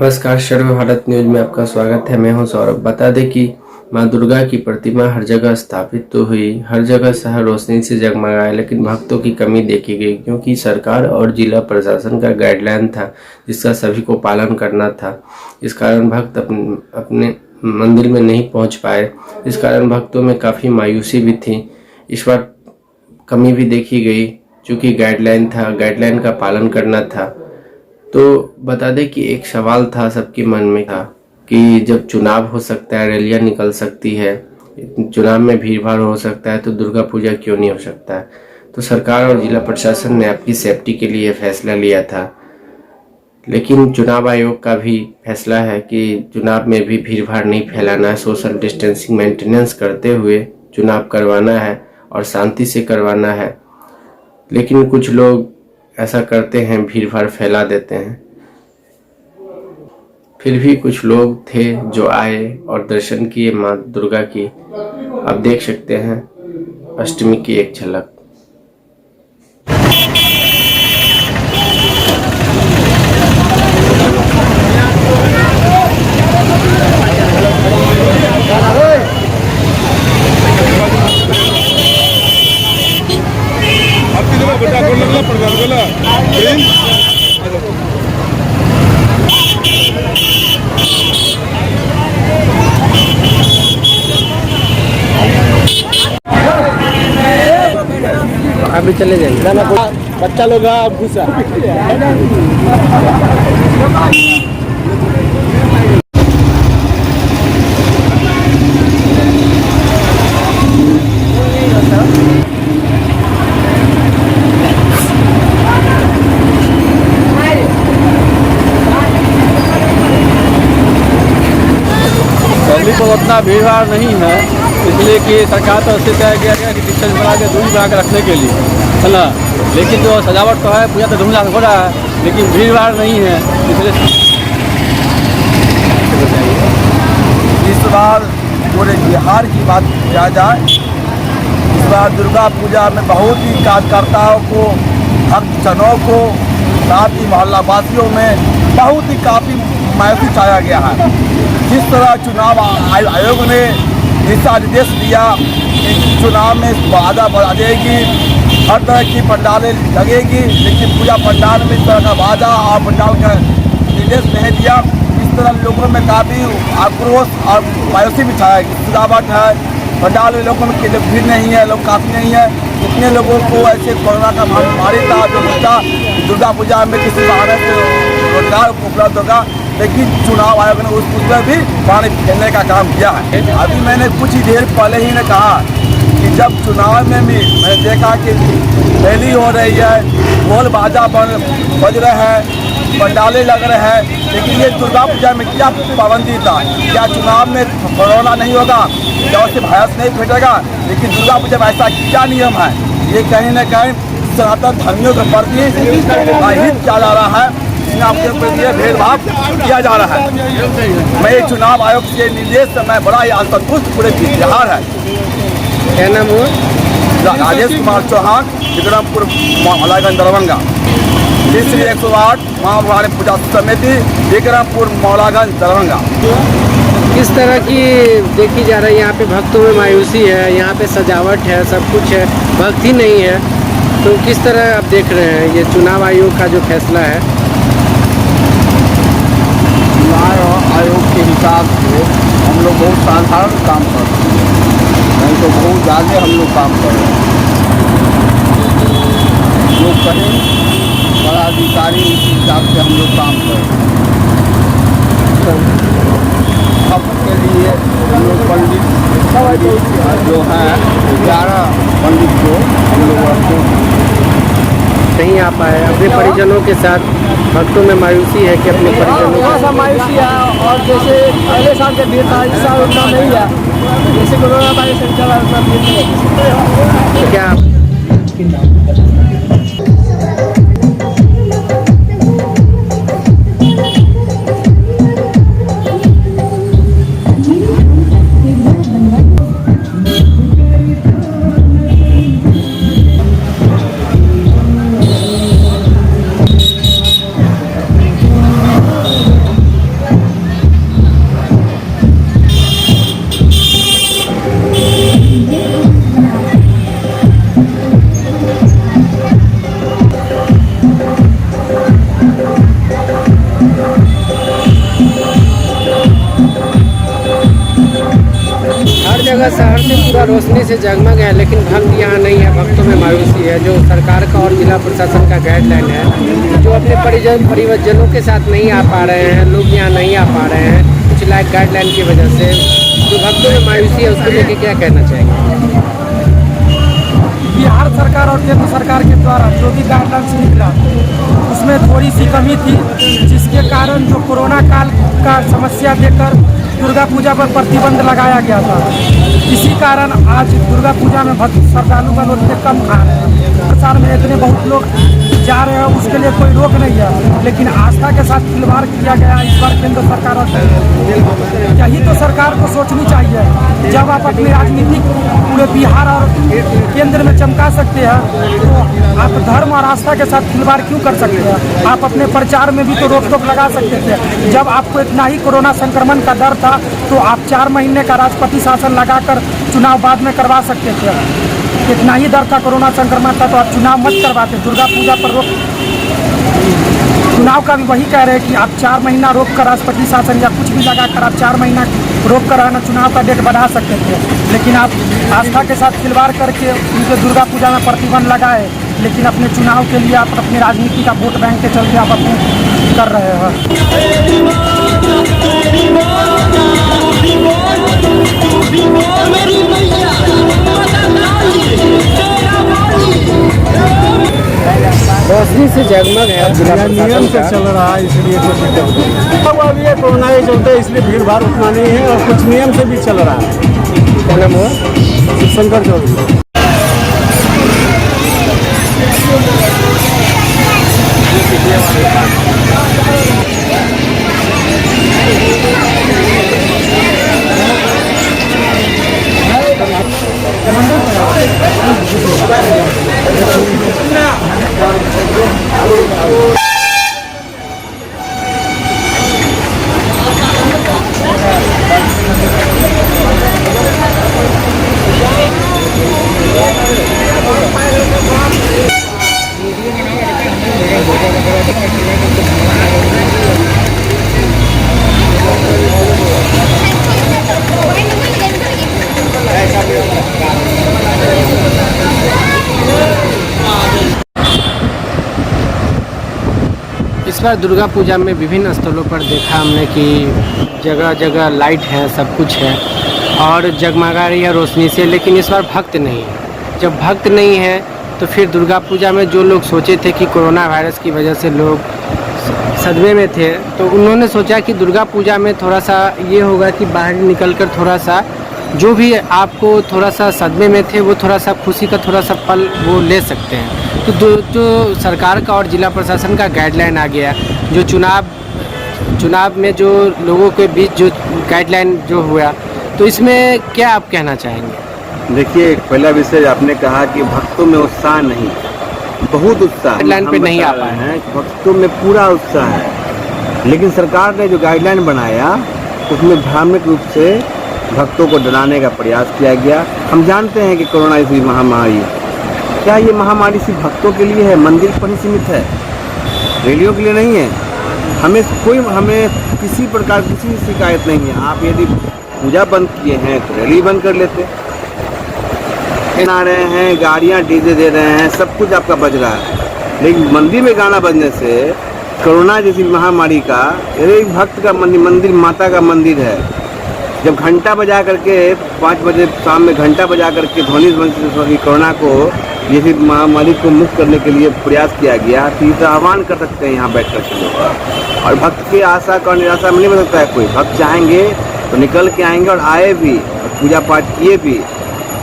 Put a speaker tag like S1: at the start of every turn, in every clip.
S1: नमस्कार, सर्व भारत न्यूज में आपका स्वागत है। मैं हूं सौरभ। बता दें कि मां दुर्गा की प्रतिमा हर जगह स्थापित तो हुई, हर जगह शहर रोशनी से जगमगाए, लेकिन भक्तों की कमी देखी गई, क्योंकि सरकार और जिला प्रशासन का गाइडलाइन था जिसका सभी को पालन करना था। इस कारण भक्त अपने मंदिर में नहीं पहुंच पाए। इस कारण भक्तों में काफ़ी मायूसी भी थी। इस बार कमी भी देखी गई, चूँकि गाइडलाइन था, गाइडलाइन का पालन करना था। तो बता दें कि एक सवाल था सबके मन में था कि जब चुनाव हो सकता है, रैलियां निकल सकती है, चुनाव में भीड़ भाड़ हो सकता है, तो दुर्गा पूजा क्यों नहीं हो सकता है। तो सरकार और जिला प्रशासन ने आपकी सेफ्टी के लिए फैसला लिया था, लेकिन चुनाव आयोग का भी फैसला है कि चुनाव में भी भीड़ भाड़ नहीं फैलाना है, सोशल डिस्टेंसिंग मेंटेनेंस करते हुए चुनाव करवाना है और शांति से करवाना है। लेकिन कुछ लोग ऐसा करते हैं, भीड़ भाड़ फैला देते हैं। फिर भी कुछ लोग थे जो आए और दर्शन किए मां दुर्गा की। आप देख सकते हैं अष्टमी की एक झलक। अभी चले जाएंगे ना, बच्चा लोग घुसा।
S2: दिल्ली को उतना भीड़ भाड़ नहीं है, इसलिए कि सरकार तो उससे तय किया गया कि डिस्टेंस बना के दूरी बना के रखने के लिए, है ना। लेकिन जो सजावट तो है, पूजा तो धूमधाम हो रहा है, लेकिन भीड़ भाड़ नहीं है, इसलिए
S3: इस बार पूरे बिहार की बात किया जाए, इस बार दुर्गा पूजा में बहुत ही कार्यकर्ताओं को, भक्तजनों को, साथ ही मोहल्ला वासियों में बहुत ही काफ़ी मायूसी छाया गया है। जिस तरह चुनाव आयोग ने दिशा निर्देश दिया कि चुनाव में बाधा बढ़ा देगी, हर तरह की पंडालें लगेगी, लेकिन पूजा पंडाल में इस तरह का बाधा और पंडाल का निर्देश नहीं दिया। इस तरह लोगों में काफ़ी आक्रोश और मायूसी भी छाया गया। सजावट है, पंडाल में लोगों की भीड़ नहीं है, लोग काफ़ी नहीं है। कितने लोगों को ऐसे कोरोना का महामारी था जो सोचा दुर्गा पूजा में किसी बहाने से रोजगार उपलब्ध होगा, लेकिन चुनाव आयोग ने उस पर भी पानी फेरने का काम किया है। अभी मैंने कुछ ही देर पहले ही ने कहा कि जब चुनाव में भी मैंने देखा कि रैली हो रही है, ढोल बाजा बज रहे हैं, पंडालें लग रहे हैं, लेकिन ये दुर्गा पूजा में क्या पाबंदी था? क्या चुनाव में कोरोना नहीं होगा, क्या उससे वायरस नहीं फैलेगा? लेकिन दुर्गा पूजा में ऐसा क्या नियम है? ये कहीं न कहीं सनातन धर्मियों के प्रति अहित किया जा रहा है, आपके प्रति भेदभाव किया जा रहा है। मैं चुनाव आयोग के निर्देश से मैं बड़ा ही असंतुष्ट पूरे बिहार है।
S1: क्या नाम हुआ?
S3: राजेश कुमार चौहान, विक्रमपुर मौलागंज दरभंगा। तीसरी 108 माँ भवानी पूजा समिति, विक्रमपुर मौलागंज दरभंगा।
S1: किस तरह की देखी जा रही है? यहाँ पे भक्तों में मायूसी है, यहाँ पे सजावट है, सब कुछ है, भक्ति नहीं है, तो किस तरह आप देख रहे हैं ये चुनाव आयोग का जो फैसला है?
S3: चुनाव आयोग के हिसाब से हम लोग बहुत साधारण काम कर रहे हैं, नहीं तो बहुत ज़्यादा हम लोग काम कर रहे हैं। जो कहें बड़ा अधिकारी उस हिसाब से हम लोग काम कर रहे हैं। अब के लिए हम लोग पंडित जो हैं 11 पंडित को हम लोग रखते हैं।
S1: नहीं आ पाए अपने परिजनों के साथ। भक्तों में मायूसी है कि अपने परिजनों
S4: सा मायूसी है, और जैसे अगले साल के भीड़ था, इस साल उतना नहीं है। जैसे कोरोना वायरस से चला उतना भीड़ नहीं है।
S1: क्या
S5: से जगमग है, लेकिन भक्त यहाँ नहीं है। भक्तों में मायूसी है। जो सरकार का और जिला प्रशासन का गाइडलाइन है, जो अपने परिजनों के साथ नहीं आ पा रहे हैं, लोग यहाँ नहीं आ पा रहे हैं कुछ लाइक गाइडलाइन की वजह से, जो भक्तों में मायूसी है उसको लेके क्या कहना चाहेंगे?
S6: बिहार सरकार और केंद्र सरकार के द्वारा जो भी गाइडलाइंस निकला उसमें थोड़ी सी कमी थी, जिसके कारण जो कोरोना काल का समस्या देकर दुर्गा पूजा पर प्रतिबंध लगाया गया था। इसी कारण आज दुर्गा पूजा में भक्त श्रद्धालु का लोग कम आ रहे हैं। प्रचार में इतने बहुत लोग जा रहे हैं, उसके लिए कोई रोक नहीं है, लेकिन आस्था के साथ खिलवाड़ किया गया इस बार केंद्र सरकार और यही तो सरकार को सोचनी चाहिए। जब आप अपनी राजनीतिक पूरे बिहार और केंद्र में चमका सकते हैं, तो आप धर्म और आस्था के साथ खिलवाड़ क्यों कर सकते हैं? आप अपने प्रचार में भी तो रोक टोक लगा सकते थे। जब आपको इतना ही कोरोना संक्रमण का डर था, तो आप 4 महीने का राष्ट्रपति शासन लगाकर चुनाव बाद में करवा सकते थे। इतना ही डर था कोरोना संक्रमण था, तो आप चुनाव मत करवाते। दुर्गा पूजा पर रोक, चुनाव का भी वही कह रहे हैं कि आप 4 महीना रोक कर राष्ट्रपति शासन या कुछ भी लगाकर आप 4 महीना रोक कर आना, चुनाव का डेट बढ़ा सकते थे। लेकिन आप आस्था के साथ खिलवाड़ करके उनके दुर्गा पूजा में प्रतिबंध लगाए, लेकिन अपने चुनाव के लिए आप अपनी राजनीति का वोट बैंक के चलते आप अपने कर रहे हैं।
S5: रोशनी से जगमग है, जिला
S2: नियम से चल रहा है, इसलिए कुछ दिक्कत नहीं। अब ये कोरोना के चलते इसलिए भीड़ भाड़ उतना नहीं है, और कुछ नियम से भी चल रहा है।
S5: क्या नाम हुआ?
S2: शंकर चौधरी।
S5: इस बार दुर्गा पूजा में विभिन्न स्थलों पर देखा हमने कि जगह जगह लाइट है, सब कुछ है और जगमगा रही है रोशनी से, लेकिन इस बार भक्त नहीं है। जब भक्त नहीं है तो फिर दुर्गा पूजा में जो लोग सोचे थे कि कोरोना वायरस की वजह से लोग सदमे में थे, तो उन्होंने सोचा कि दुर्गा पूजा में थोड़ा सा ये होगा कि बाहर निकल कर थोड़ा सा जो भी आपको थोड़ा सा सदमे में थे वो थोड़ा सा खुशी का थोड़ा सा पल वो ले सकते हैं। तो जो सरकार का और जिला प्रशासन का गाइडलाइन आ गया, जो चुनाव में जो लोगों के बीच जो गाइडलाइन जो हुआ, तो इसमें क्या आप कहना चाहेंगे?
S7: देखिए, एक पहला विषय आपने कहा कि भक्तों में उत्साह नहीं, बहुत उत्साह
S5: गाइडलाइन पे नहीं आ पाए
S7: हैं। भक्तों में पूरा उत्साह है, लेकिन सरकार ने जो गाइडलाइन बनाया उसमें भ्रामक रूप से भक्तों को डराने का प्रयास किया गया। हम जानते हैं कि कोरोना ऐसी महामारी, क्या ये महामारी सिर्फ भक्तों के लिए है, मंदिर पर ही सीमित है, रैलियों के लिए नहीं है। हमें किसी प्रकार किसी शिकायत नहीं है। आप यदि पूजा बंद किए हैं तो रैली बंद कर लेते। आ रहे हैं, गाड़ियां डीजे दे रहे हैं, सब कुछ आपका बज रहा है, लेकिन मंदिर में गाना बजने से कोरोना जैसी महामारी का, एक भक्त का मंदिर माता का मंदिर है, जब घंटा बजा करके 5 बजे शाम में घंटा बजा करके ध्वनि कोरोना को जैसी महामारी को मुक्त करने के लिए प्रयास किया गया, तो ये तो आह्वान कर सकते हैं यहाँ बैठ कर। और भक्त की आशा का निराशा में नहीं बन सकता है कोई। भक्त चाहेंगे तो निकल के आएंगे और आए भी, और पूजा पाठ किए भी,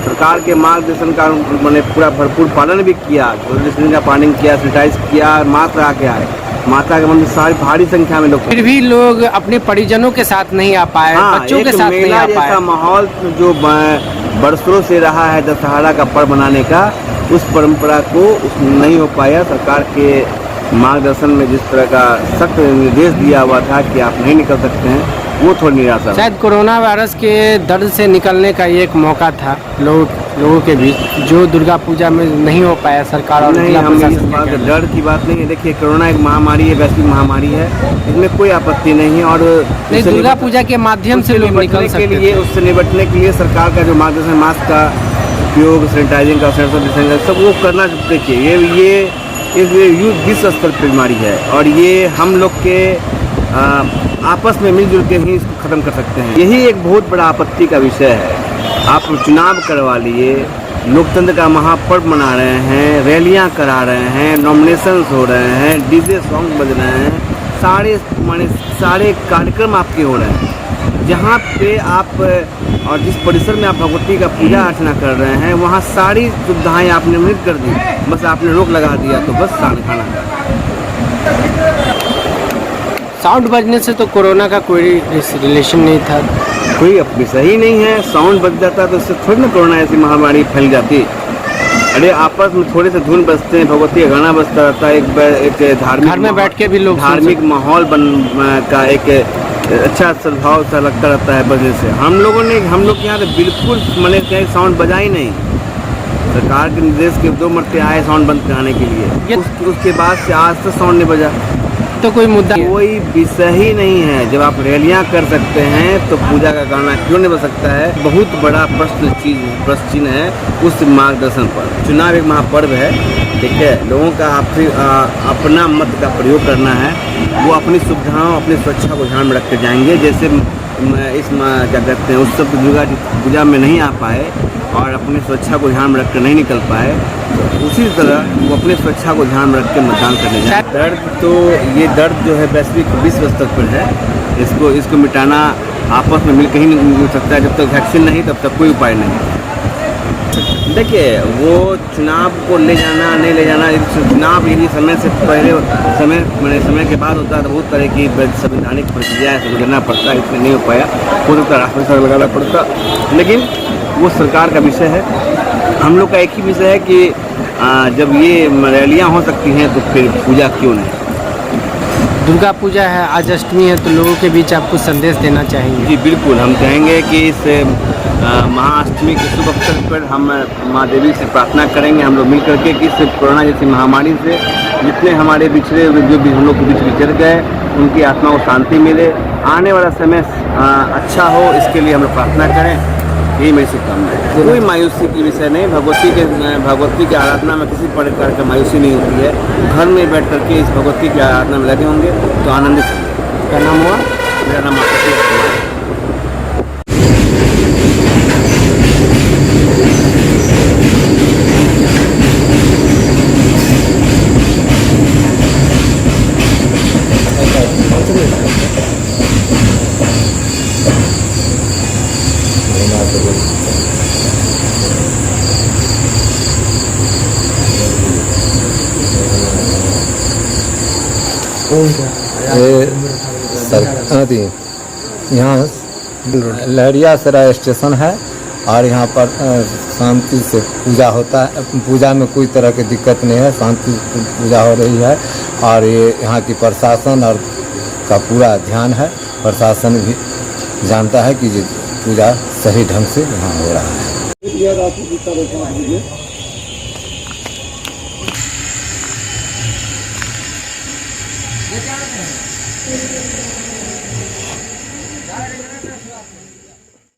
S7: सरकार के मार्गदर्शन का मैंने पूरा भरपूर पालन भी किया, का पालन किया, सैनिटाइज किया, मास्क लगा के आए। माता के मंदिर सारी भारी संख्या में लोग,
S5: फिर भी लोग अपने परिजनों के साथ नहीं आ पाए, बच्चों के साथ नहीं आ पाए।
S7: जैसा माहौल जो बरसों से रहा है दशहरा का पर्व मनाने का, उस परंपरा को नहीं हो पाया। सरकार के मार्गदर्शन में जिस तरह का सख्त निर्देश दिया हुआ था कि आप नहीं निकल सकते हैं, वो थोड़ी निराशा।
S5: शायद कोरोना वायरस के दर्द से निकलने का ये एक मौका था लोगों के बीच, जो दुर्गा पूजा में नहीं हो पाया। सरकार और
S7: नहीं, हम इस बात डर की बात नहीं है। देखिए, कोरोना एक महामारी है, वैश्विक महामारी है, इसमें कोई आपत्ति नहीं है। और
S5: दुर्गा पूजा के माध्यम से लोग निकल सकते
S7: के लिए, उससे निपटने के लिए सरकार का जो मार्गदर्शन मास्क का उपयोग, सैनिटाइजिंग का सब वो करना। देखिए ये विश्व स्तर पर बीमारी है और ये हम लोग के आपस में मिलजुल के ही इसको ख़त्म कर सकते हैं। यही एक बहुत बड़ा आपत्ति का विषय है। आप चुनाव करवा लिए, लोकतंत्र का महापर्व मना रहे हैं, रैलियां करा रहे हैं, नॉमिनेशंस हो रहे हैं, डीजे सॉन्ग बज रहे हैं, सारे कार्यक्रम आपके हो रहे हैं। जहाँ पे आप और जिस परिसर में आप भगवती का पूजा अर्चना कर रहे हैं वहाँ सारी सुविधाएं आपने मृत कर दी, बस आपने रोक लगा दिया तो बस खाना।
S5: साउंड बजने से तो कोरोना का कोई रिलेशन नहीं था।
S7: कोई विषय ही नहीं है। साउंड बज जाता तो इससे थोड़ी ना कोरोना ऐसी महामारी फैल जाती। अरे आपस में थोड़े से धुन बजते हैं, भगवती का गाना बजता रहता है, एक धार्मिक
S5: घर में बैठ के भी लोग
S7: धार्मिक माहौल का एक अच्छा सद्भाव सा लगता रहता है बजने से। हम लोग के यहाँ तो बिल्कुल मैंने कहीं साउंड बजा ही नहीं। सरकार के निर्देश के 2 मरते आए साउंड बंद कराने के लिए, उसके बाद से आज तक साउंड नहीं बजा।
S5: तो कोई मुद्दा,
S7: कोई विषय ही नहीं है। जब आप रैलियां कर सकते हैं तो पूजा का गाना क्यों नहीं बज सकता है? बहुत बड़ा प्रश्न चिन्ह है उस मार्गदर्शन पर। चुनाव एक महापर्व है, ठीक है। लोगों का अपना मत का प्रयोग करना है। वो अपनी सुविधाओं, अपनी सुरक्षा को ध्यान में रख कर जाएंगे। जैसे इस क्या कहते हैं उत्सव दुर्गा पूजा में नहीं आ पाए और अपनी सुरक्षा को ध्यान में रख कर नहीं निकल पाए, तो उसी तरह वो अपनी सुरक्षा को ध्यान में रख के मतदान करने जाए। दर्द जो है वैश्विक विश्व स्तर पर है। इसको मिटाना आपस में मिलकर ही नहीं मिल सकता है। जब तक वैक्सीन नहीं तब तक कोई उपाय नहीं। देखिए वो चुनाव को ले जाना नहीं ले जाना, चुनाव यदि समय से पहले समय के बाद होता है तो बहुत तरह की संवैधानिक प्रक्रिया से गुजरना पड़ता है। इसमें नहीं हो पाया, हो सकता है राष्ट्रपति लगाना पड़ता, लेकिन वो सरकार का विषय है। हम लोग का एक ही विषय है कि जब ये रैलियाँ हो सकती हैं तो फिर पूजा क्यों नहीं।
S5: दुर्गा पूजा है, आज अष्टमी है, तो लोगों के बीच आप कुछ संदेश देना चाहेंगे?
S7: जी बिल्कुल, हम कहेंगे कि इस महाअष्टमी के शुभ अवसर पर हम माँ देवी से प्रार्थना करेंगे, हम लोग मिल करके कि इस कोरोना जैसी महामारी से जितने हमारे बिछड़े हुए जो भी हम लोग के बीच बिछड़ गए उनकी आत्मा को शांति मिले, आने वाला समय अच्छा हो, इसके लिए हम लोग प्रार्थना करें। यही मेरी शुभकामना है। कोई मायूसी की विषय नहीं। भगवती की आराधना में किसी प्रकार का मायूसी नहीं होती है। घर में बैठ करके इस भगवती की आराधना में लगे होंगे तो आनंदित होंगे।
S5: क्या नाम हुआ?
S7: मेरा नाम आशीष।
S8: यहाँ लहरिया सराय स्टेशन है और यहाँ पर शांति से पूजा होता है। पूजा में कोई तरह की दिक्कत नहीं है, शांति से पूजा हो रही है और ये यहाँ की प्रशासन और का पूरा ध्यान है। प्रशासन भी जानता है कि ये पूजा सही ढंग से यहाँ हो रहा है।